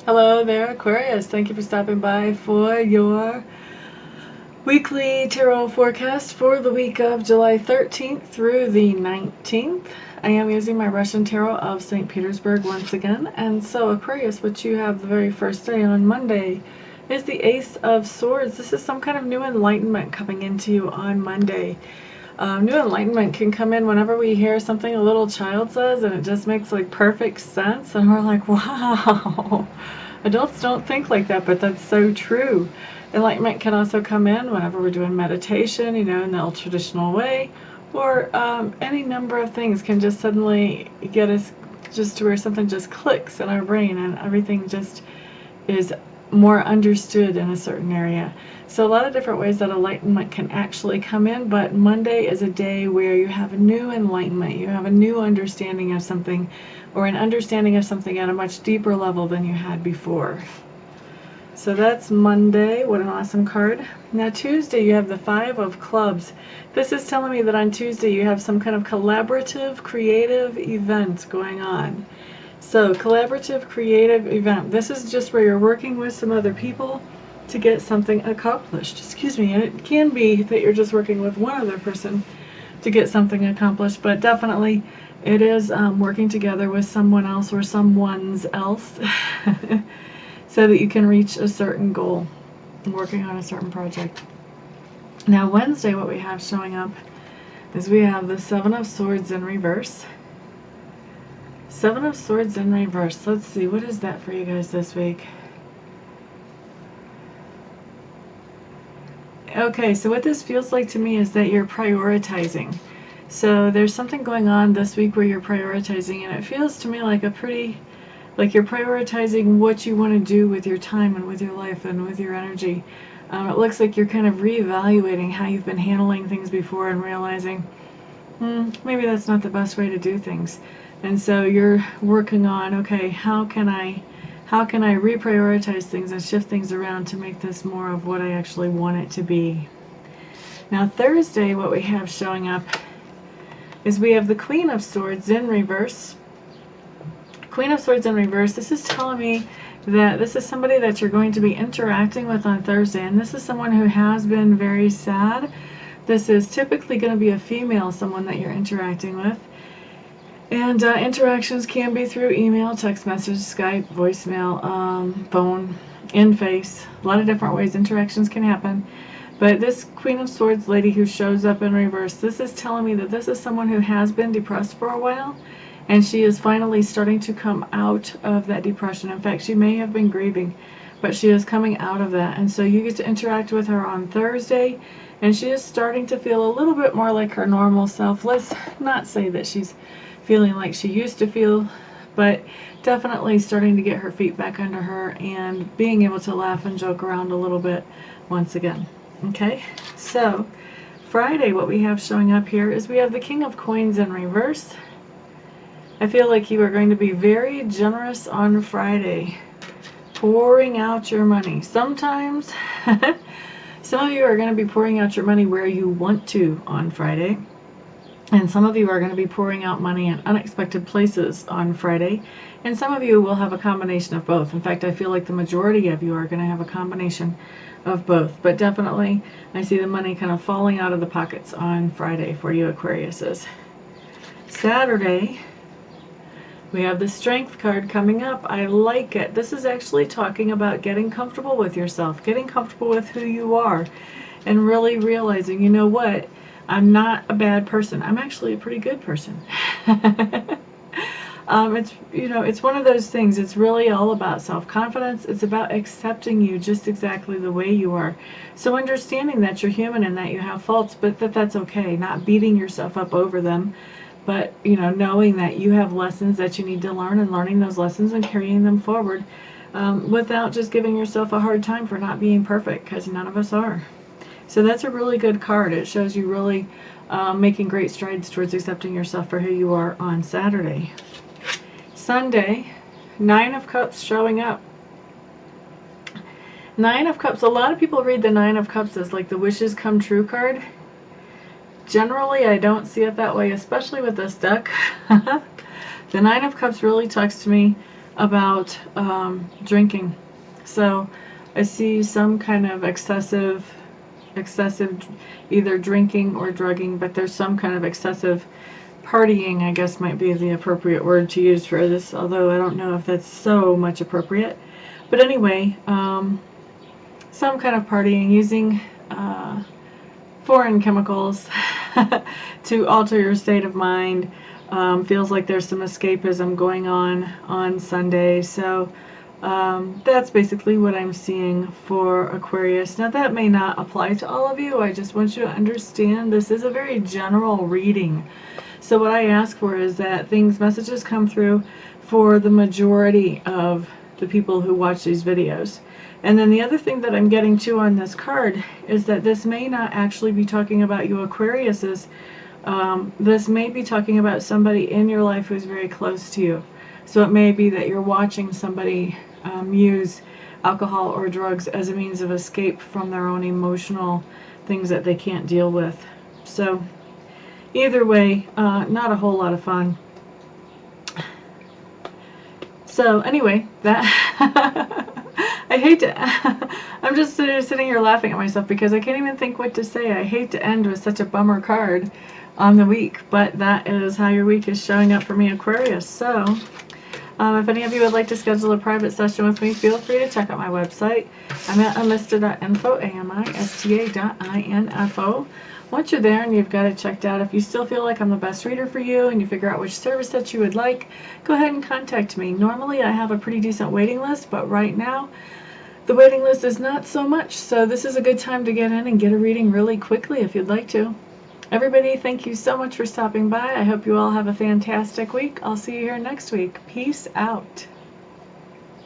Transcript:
Hello there, Aquarius. Thank you for stopping by for your weekly tarot forecast for the week of July 13th through the 19th. I am using my Russian tarot of St. Petersburg once again. And so, Aquarius, what you have the very first day on Monday is the Ace of Swords. This is some kind of new enlightenment coming into you on Monday. New enlightenment can come in whenever we hear something a little child says and it just makes like perfect sense and we're like, wow. Adults don't think like that, but that's so true. Enlightenment can also come in whenever we're doing meditation, you know, in the old traditional way, or any number of things can just suddenly get us just to where something just clicks in our brain and everything just is more understood in a certain area. So a lot of different ways that enlightenment can actually come in, but Monday is a day where you have a new enlightenment, you have a new understanding of something, or an understanding of something at a much deeper level than you had before. So that's Monday. What an awesome card. Now Tuesday you have the Five of Clubs. This is telling me that on Tuesday you have some kind of collaborative, creative event going on. So, collaborative, creative event. This is just where you're working with some other people to get something accomplished. Excuse me. And it can be that you're just working with one other person to get something accomplished, but definitely it is working together with someone else or someone's else so that you can reach a certain goal, working on a certain project. Now, Wednesday, what we have showing up is we have the Seven of Swords in reverse. Seven of Swords in reverse. Let's see, what is that for you guys this week? Okay, so what this feels like to me is that you're prioritizing. So there's something going on this week where you're prioritizing, and it feels to me like like you're prioritizing what you want to do with your time and with your life and with your energy. It looks like you're kind of reevaluating how you've been handling things before and realizing, maybe that's not the best way to do things. And so you're working on, okay, how can I reprioritize things and shift things around to make this more of what I actually want it to be. Now Thursday, what we have showing up is we have the Queen of Swords in reverse. Queen of Swords in reverse. This is telling me that this is somebody that you're going to be interacting with on Thursday, and this is someone who has been very sad. This is typically going to be a female, someone that you're interacting with. And interactions can be through email, text message, Skype, voicemail, phone, in-face. A lot of different ways interactions can happen. But this Queen of Swords lady who shows up in reverse, this is telling me that this is someone who has been depressed for a while. And she is finally starting to come out of that depression. In fact, she may have been grieving, but she is coming out of that. And so you get to interact with her on Thursday. And she is starting to feel a little bit more like her normal self. Let's not say that she's feeling like she used to feel, but definitely starting to get her feet back under her and being able to laugh and joke around a little bit once again. Okay, so Friday, what we have showing up here is we have the King of Coins in reverse. I feel like you are going to be very generous on Friday, pouring out your money. Sometimes some of you are going to be pouring out your money where you want to on Friday. And some of you are going to be pouring out money in unexpected places on Friday. And some of you will have a combination of both. In fact, I feel like the majority of you are going to have a combination of both. But definitely, I see the money kind of falling out of the pockets on Friday for you Aquariuses. Saturday, we have the Strength card coming up. I like it. This is actually talking about getting comfortable with yourself, getting comfortable with who you are, and really realizing, you know what? I'm not a bad person. I'm actually a pretty good person. It's one of those things. It's really all about self-confidence. It's about accepting you just exactly the way you are. So understanding that you're human and that you have faults, but that's okay. Not beating yourself up over them, but knowing that you have lessons that you need to learn and learning those lessons and carrying them forward without just giving yourself a hard time for not being perfect, because none of us are. So that's a really good card. It shows you really making great strides towards accepting yourself for who you are on Saturday. Sunday, Nine of Cups showing up. Nine of Cups, a lot of people read the Nine of Cups as like the wishes come true card. Generally, I don't see it that way, especially with this deck. The Nine of Cups really talks to me about drinking. So I see some kind of excessive either drinking or drugging, but there's some kind of excessive partying, I guess might be the appropriate word to use for this, although I don't know if that's so much appropriate. But anyway, some kind of partying, using foreign chemicals to alter your state of mind. Feels like there's some escapism going on Sunday. So that's basically what I'm seeing for Aquarius. Now that may not apply to all of you. I just want you to understand this is a very general reading. So what I ask for is that messages come through for the majority of the people who watch these videos. And then the other thing that I'm getting to on this card is that this may not actually be talking about you Aquariuses. This may be talking about somebody in your life who's very close to you. So it may be that you're watching somebody use alcohol or drugs as a means of escape from their own emotional things that they can't deal with. So either way, not a whole lot of fun. So anyway, that I hate to I'm just sitting here laughing at myself because I can't even think what to say. I hate to end with such a bummer card on the week, but that is how your week is showing up for me, Aquarius. So if any of you would like to schedule a private session with me, feel free to check out my website. I'm at amista.info, amista.info. Once you're there and you've got it checked out, if you still feel like I'm the best reader for you and you figure out which service that you would like, go ahead and contact me. Normally I have a pretty decent waiting list, but right now the waiting list is not so much, so this is a good time to get in and get a reading really quickly if you'd like to. Everybody, thank you so much for stopping by. I hope you all have a fantastic week. I'll see you here next week. Peace out.